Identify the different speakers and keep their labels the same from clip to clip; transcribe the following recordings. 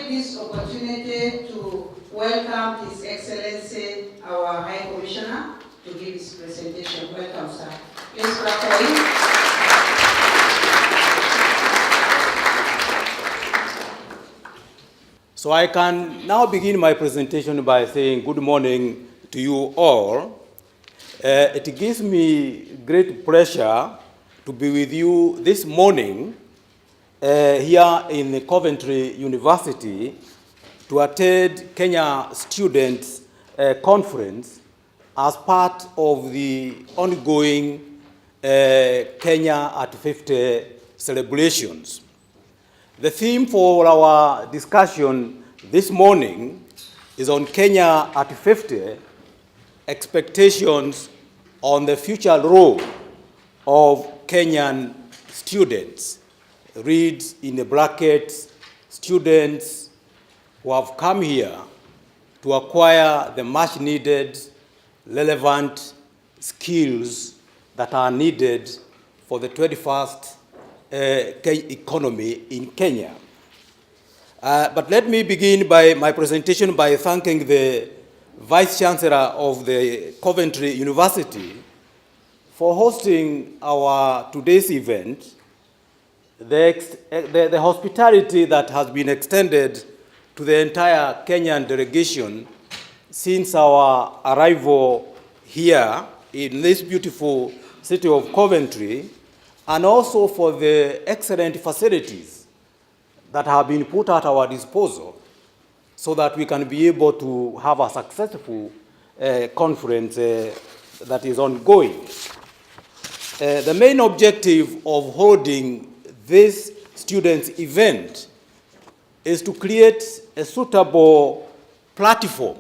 Speaker 1: take this opportunity to welcome His Excellency, our High Commissioner, to give his presentation. Welcome, sir. Please clap for him.
Speaker 2: So I can now begin my presentation by saying good morning to you all. It gives me great pleasure to be with you this morning here in Coventry University to attend Kenya Students Conference as part of the ongoing Kenya at 50 celebrations. The theme for our discussion this morning is on Kenya at 50, expectations on the future role of Kenyan students. Reads in the brackets, students who have come here to acquire the much needed, relevant skills that are needed for the 21st economy in Kenya. But let me begin by my presentation by thanking the Vice Chancellor of the Coventry University for hosting our today's event. The hospitality that has been extended to the entire Kenyan delegation since our arrival here in this beautiful city of Coventry, and also for the excellent facilities that have been put at our disposal so that we can be able to have a successful conference that is ongoing. The main objective of holding this students' event is to create a suitable platform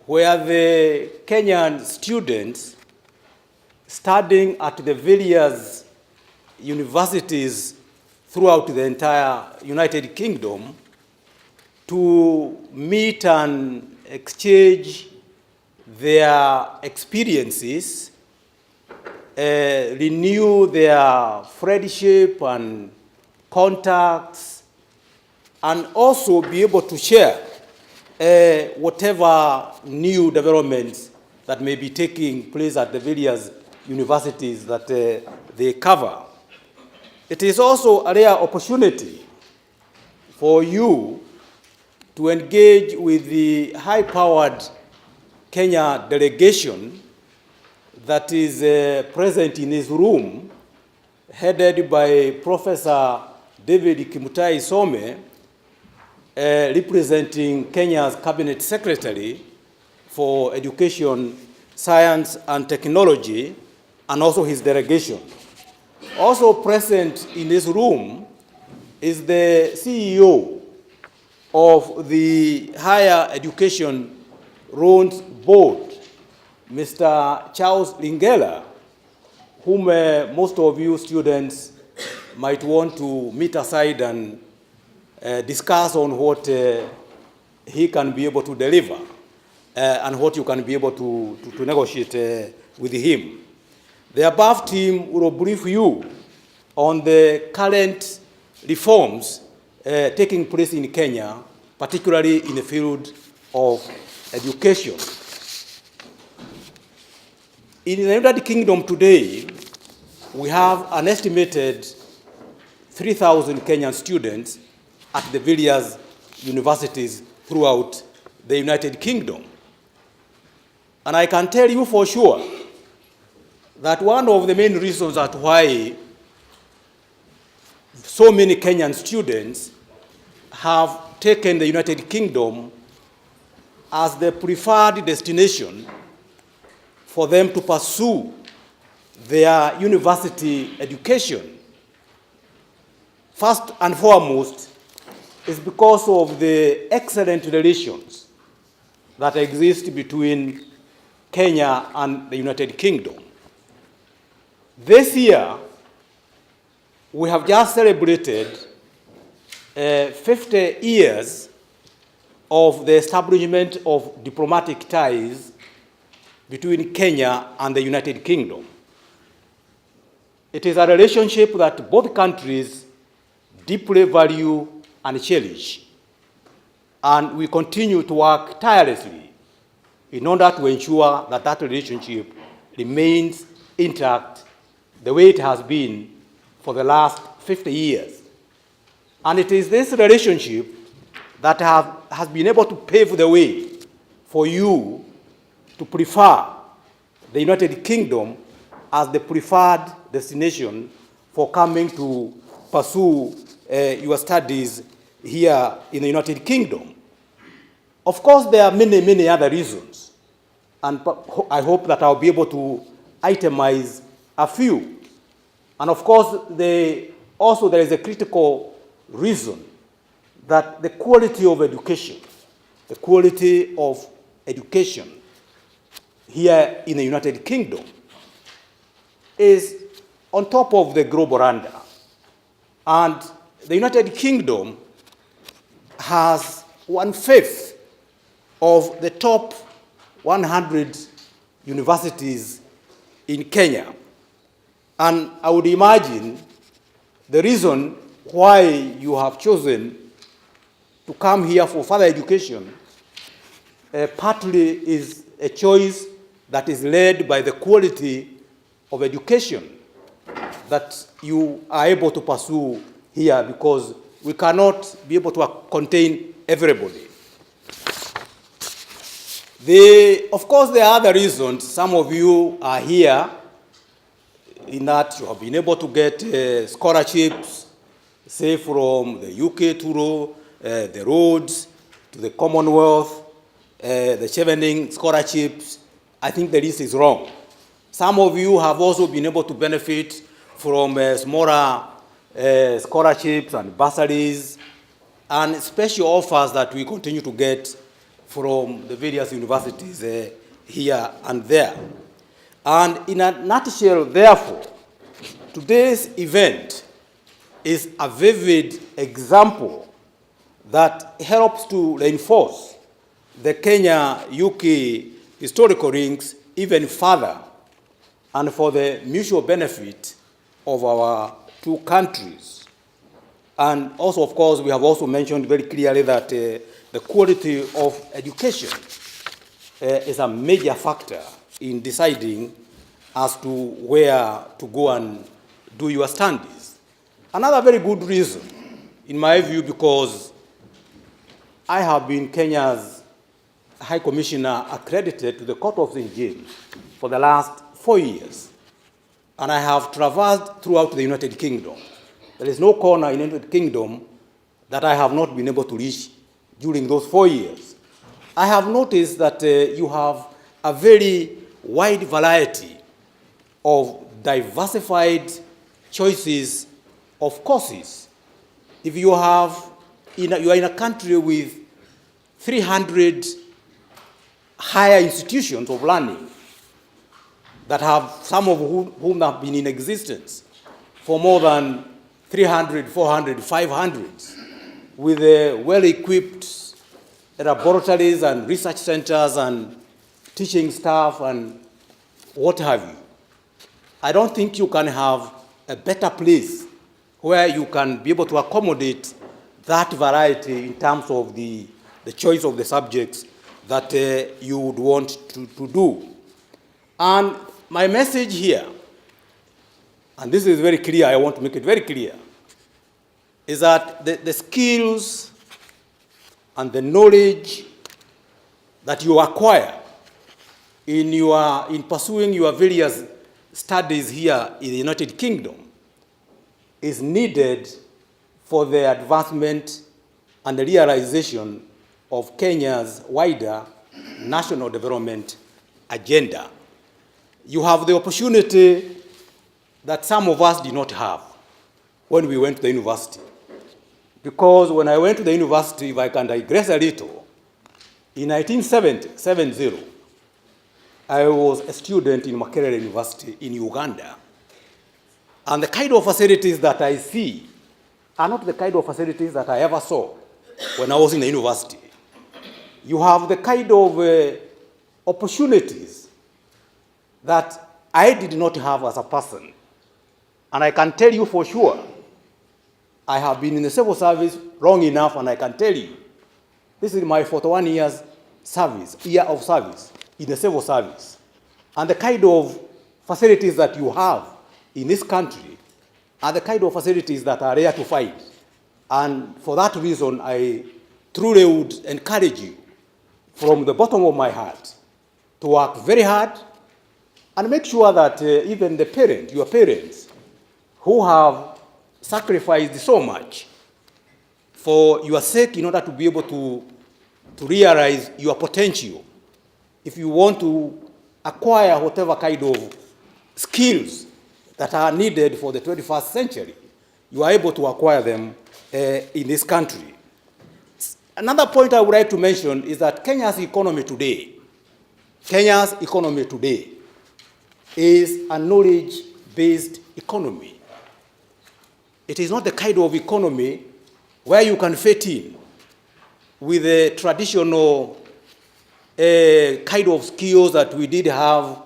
Speaker 2: where the Kenyan students studying at the various universities throughout the entire United Kingdom to meet and exchange their experiences, renew their friendship and contacts, and also be able to share whatever new developments that may be taking place at the various universities that they cover. It is also a rare opportunity for you to engage with the high-powered Kenya delegation that is present in this room, headed by Professor David Kimutai Some, representing Kenya's Cabinet Secretary for Education, Science and Technology, and also his delegation. Also present in this room is the CEO of the Higher Education Loans Board, Mr. Charles Lingela, whom most of you students might want to meet aside and discuss on what he can be able to deliver and what you can be able to negotiate with him. The above team will brief you on the current reforms taking place in Kenya, particularly in the field of education. In the United Kingdom today, we have an estimated 3,000 Kenyan students at the various universities throughout the United Kingdom. And I can tell you for sure that one of the main reasons as to why so many Kenyan students have taken the United Kingdom as the preferred destination for them to pursue their university education, first and foremost, is because of the excellent relations that exist between Kenya and the United Kingdom. This year, we have just celebrated 50 years of the establishment of diplomatic ties between Kenya and the United Kingdom. It is a relationship that both countries deeply value and cherish. and we continue to work tirelessly in order to ensure that that relationship remains intact the way it has been for the last 50 years. And it is this relationship that has been able to pave the way for you to prefer the United Kingdom as the preferred destination for coming to pursue your studies here in the United Kingdom. Of course, there are many, many other reasons, and I hope that I'll be able to itemize a few. And of course, there is a critical reason that the quality of education here in the United Kingdom is on top of the global radar. And the United Kingdom has 1/5 of the top 100 universities in Kenya. And I would imagine the reason why you have chosen to come here for further education partly is a choice that is led by the quality of education that you are able to pursue here, because we cannot be able to contain everybody. Of course, there are other reasons. Some of you are here in that you have been able to get scholarships, say from the UK to the Rhodes, to the Commonwealth, the Chevening scholarships. I think the list is wrong. Some of you have also been able to benefit from smaller scholarships and bursaries and special offers that we continue to get from the various universities here and there. And in a nutshell, therefore, today's event is a vivid example that helps to reinforce the Kenya-UK historical links even further, and for the mutual benefit of our two countries. And also, of course, we have also mentioned very clearly that the quality of education is a major factor in deciding as to where to go and do your studies. Another very good reason, in my view, because I have been Kenya's High Commissioner accredited to the Court of St. James for the last 4 years, and I have traversed throughout the United Kingdom. There is no corner in the United Kingdom that I have not been able to reach during those 4 years. I have noticed that you have a very wide variety of diversified choices of courses. If you are in a country with 300 higher institutions of learning that have, some of whom have been in existence for more than 300, 400, 500, with well-equipped laboratories and research centers and teaching staff and what have you. I don't think you can have a better place where you can be able to accommodate that variety in terms of the choice of the subjects that you would want to do. And my message here, and this is very clear, I want to make it very clear, is that the skills and the knowledge that you acquire in pursuing your various studies here in the United Kingdom is needed for the advancement and the realization of Kenya's wider national development agenda. You have the opportunity that some of us did not have when we went to the university. Because when I went to the university, if I can digress a little, in 1970, I was a student in Makerere University in Uganda. And the kind of facilities that I see are not the kind of facilities that I ever saw when I was in the university. You have the kind of opportunities that I did not have as a person. And I can tell you for sure, I have been in the civil service long enough, and I can tell you This is my 41 year of service in the civil service. And the kind of facilities that you have in this country are the kind of facilities that are rare to find. And for that reason, I truly would encourage you from the bottom of my heart to work very hard and make sure that even your parents, who have sacrificed so much for your sake in order to be able to realize your potential, if you want to acquire whatever kind of skills that are needed for the 21st century, you are able to acquire them in this country. Another point I would like to mention is that Kenya's economy today is a knowledge-based economy. It is not the kind of economy where you can fit in with the traditional kind of skills that we did have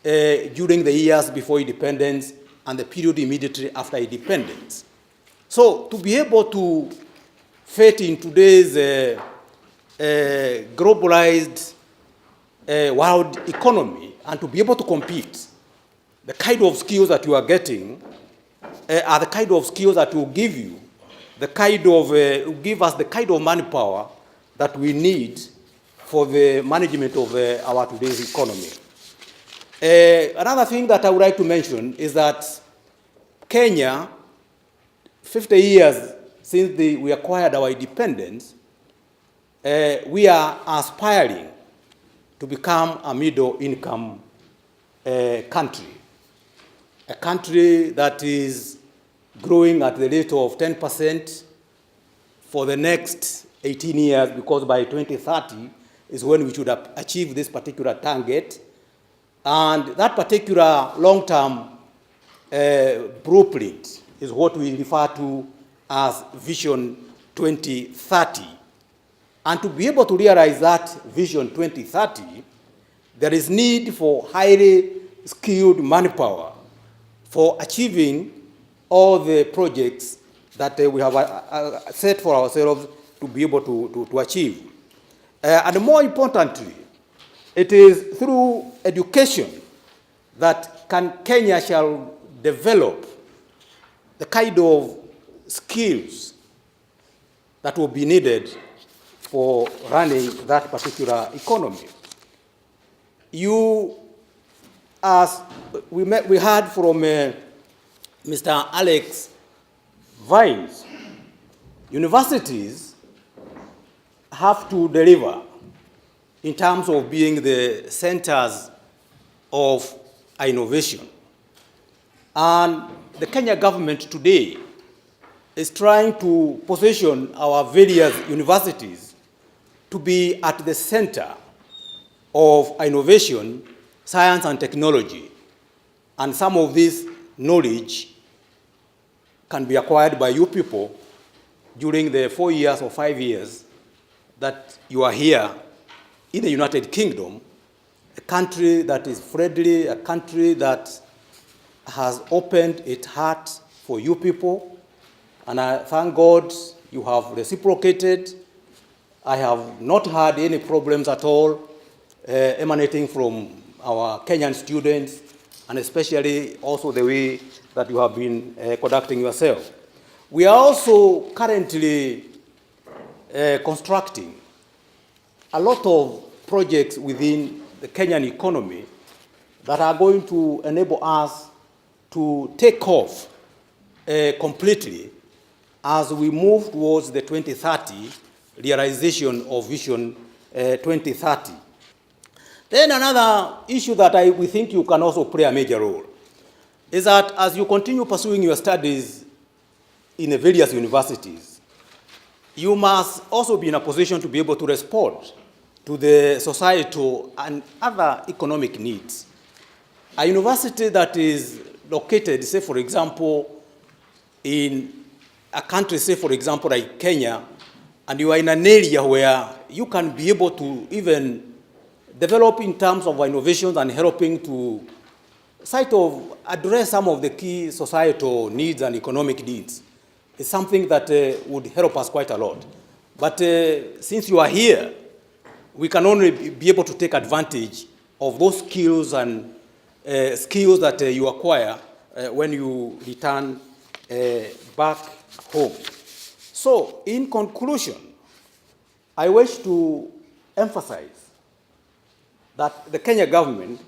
Speaker 2: during the years before independence and the period immediately after independence. So to be able to fit in today's globalized world economy and to be able to compete, the kind of skills that you are getting are the kind of skills that will give you give us the kind of manpower that we need for the management of our today's economy. Another thing that I would like to mention is that Kenya, 50 years since we acquired our independence, we are aspiring to become a middle-income country, a country that is growing at the rate of 10% for the next 18 years, because by 2030 is when we should achieve this particular target. And that particular long-term blueprint is what we refer to as Vision 2030. And to be able to realize that Vision 2030, there is need for highly skilled manpower for achieving all the projects that we have set for ourselves to be able to achieve. And more importantly, it is through education that Kenya shall develop the kind of skills that will be needed for running that particular economy. As we heard from Mr. Alex Vines, universities have to deliver in terms of being the centers of innovation. And the Kenya government today is trying to position our various universities to be at the center of innovation, science and technology. And some of this knowledge can be acquired by you people during the 4 years or 5 years that you are here in the United Kingdom, a country that is friendly, a country that has opened its heart for you people. And I thank God you have reciprocated. I have not had any problems at all emanating from our Kenyan students, and especially also the way that you have been conducting yourself. We are also currently constructing a lot of projects within the Kenyan economy that are going to enable us to take off completely as we move towards the 2030 realization of Vision 2030. Then another issue that we think you can also play a major role is that as you continue pursuing your studies in the various universities, you must also be in a position to be able to respond to the societal and other economic needs. A university that is located, say for example, in a country, say for example like Kenya, and you are in an area where you can be able to even develop in terms of innovations and helping to address some of the key societal needs and economic needs, is something that would help us quite a lot. But since you are here, we can only be able to take advantage of those skills and skills that you acquire when you return back home. So, in conclusion, I wish to emphasize that the Kenya government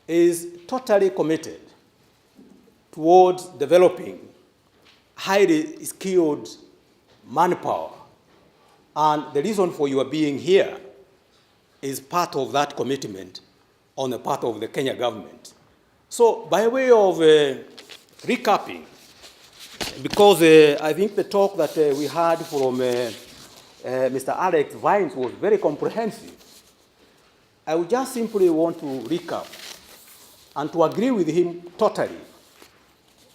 Speaker 2: is totally committed towards developing highly skilled manpower. And the reason for your being here is part of that commitment on the part of the Kenya government. So by way of recapping, because I think the talk that we had from Mr. Alex Vines was very comprehensive, I would just simply want to recap and to agree with him totally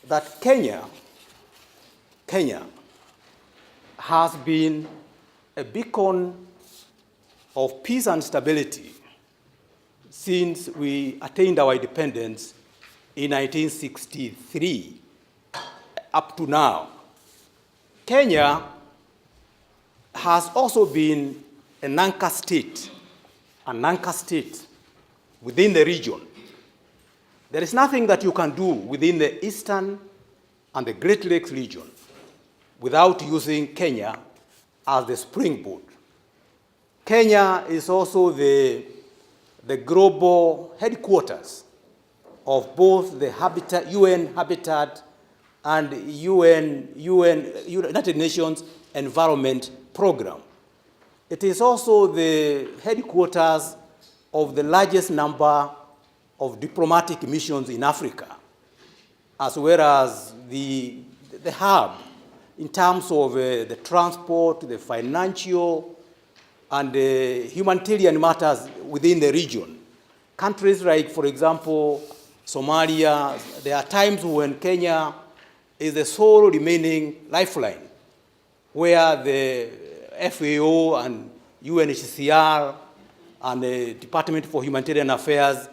Speaker 2: that Kenya has been a beacon of peace and stability since we attained our independence in 1963 up to now. Kenya has also been an anchor state within the region. There is nothing that you can do within the Eastern and the Great Lakes region without using Kenya as the springboard. Kenya is also the global headquarters of both the UN Habitat and United Nations Environment Program. It is also the headquarters of the largest number of diplomatic missions in Africa, as well as the hub in terms of the transport, the financial, and humanitarian matters within the region. Countries like, for example, Somalia, there are times when Kenya is the sole remaining lifeline, where the FAO and UNHCR and the Department for Humanitarian Affairs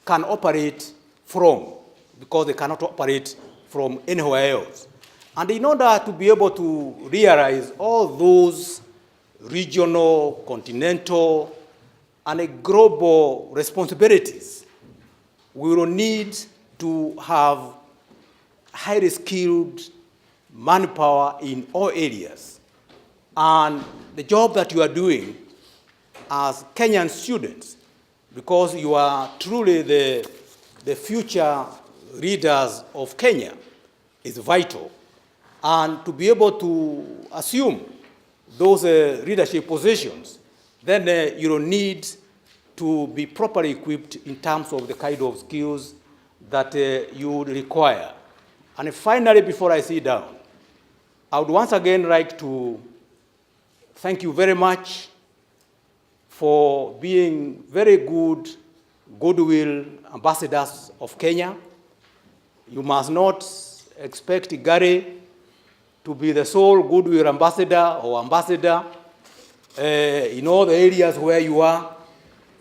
Speaker 2: can operate from, because they cannot operate from anywhere else. And in order to be able to realize all those regional, continental, and global responsibilities, we will need to have highly skilled manpower in all areas. And the job that you are doing as Kenyan students, because you are truly the future leaders of Kenya, is vital. And to be able to assume those leadership positions, then you will need to be properly equipped in terms of the kind of skills that you would require. And finally, before I sit down, I would once again like to thank you very much for being very good goodwill ambassadors of Kenya. You must not expect Gary to be the sole goodwill ambassador or ambassador in all the areas where you are.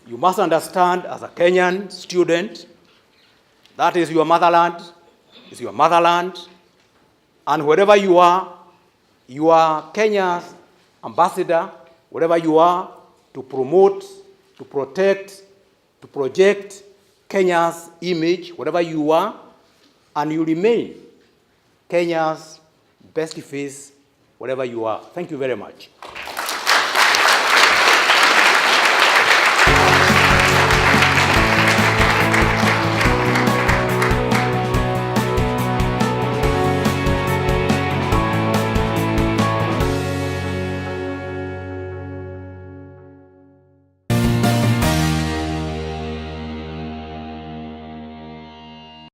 Speaker 2: You must understand, as a Kenyan student, that is your motherland, is your motherland, and wherever you are Kenya's ambassador, wherever you are, to promote, to protect, to project Kenya's image, wherever you are, and you remain Kenya's best face wherever you are. Thank you very much.